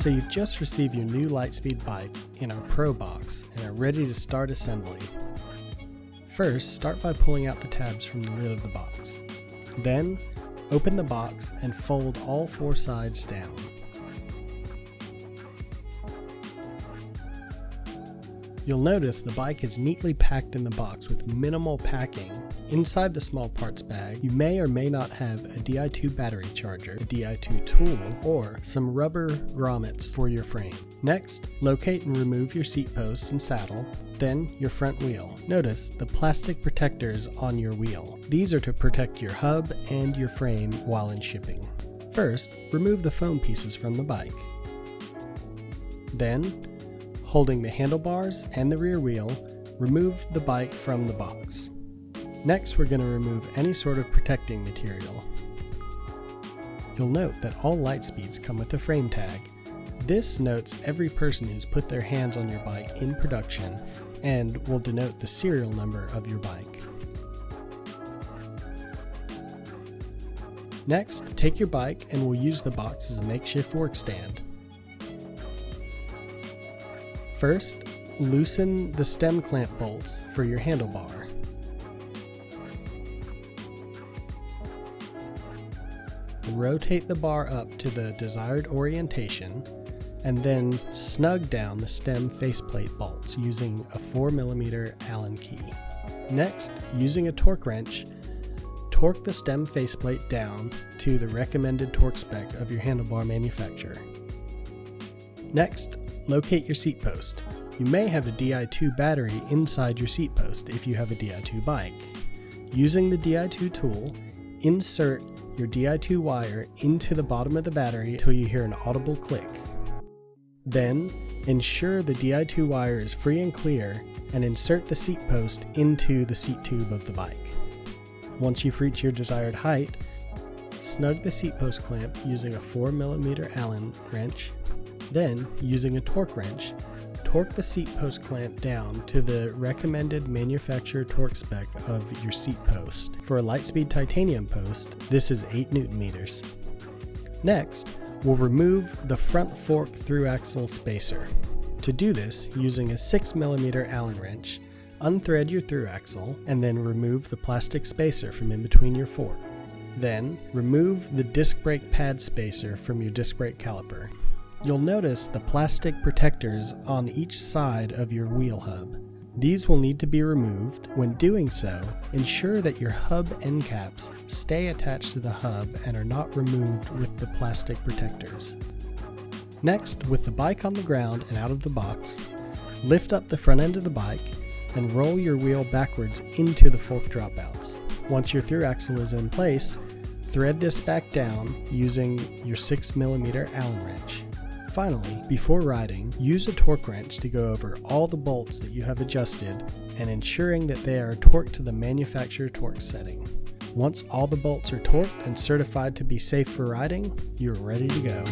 So you've just received your new Litespeed bike in our ProBox and are ready to start assembly. First, start by pulling out the tabs from the lid of the box. Then, open the box and fold all 4 sides down. You'll notice the bike is neatly packed in the box with minimal packing. Inside the small parts bag, you may or may not have a Di2 battery charger, a Di2 tool, or some rubber grommets for your frame. Next, locate and remove your seat post and saddle, then your front wheel. Notice the plastic protectors on your wheel. These are to protect your hub and your frame while in shipping. First, remove the foam pieces from the bike. Then, holding the handlebars and the rear wheel, remove the bike from the box. Next, we're going to remove any sort of protecting material. You'll note that all Litespeeds come with a frame tag. This notes every person who's put their hands on your bike in production and will denote the serial number of your bike. Next, take your bike and we'll use the box as a makeshift work stand. First, loosen the stem clamp bolts for your handlebar. Rotate the bar up to the desired orientation, and then snug down the stem faceplate bolts using a 4mm Allen key. Next, using a torque wrench, torque the stem faceplate down to the recommended torque spec of your handlebar manufacturer. Next, locate your seat post. You may have a Di2 battery inside your seat post if you have a Di2 bike. Using the Di2 tool, insert your Di2 wire into the bottom of the battery until you hear an audible click. Then, ensure the Di2 wire is free and clear and insert the seat post into the seat tube of the bike. Once you've reached your desired height, snug the seat post clamp using a 4mm Allen wrench. Then, using a torque wrench, torque the seat post clamp down to the recommended manufacturer torque spec of your seat post. For a Litespeed titanium post, this is 8 Nm. Next, we'll remove the front fork through axle spacer. To do this, using a 6mm Allen wrench, unthread your through axle and then remove the plastic spacer from in between your fork. Then, remove the disc brake pad spacer from your disc brake caliper. You'll notice the plastic protectors on each side of your wheel hub. These will need to be removed. When doing so, ensure that your hub end caps stay attached to the hub and are not removed with the plastic protectors. Next, with the bike on the ground and out of the box, lift up the front end of the bike and roll your wheel backwards into the fork dropouts. Once your through axle is in place, thread this back down using your 6mm Allen wrench. Finally, before riding, use a torque wrench to go over all the bolts that you have adjusted and ensuring that they are torqued to the manufacturer torque setting. Once all the bolts are torqued and certified to be safe for riding, you're ready to go.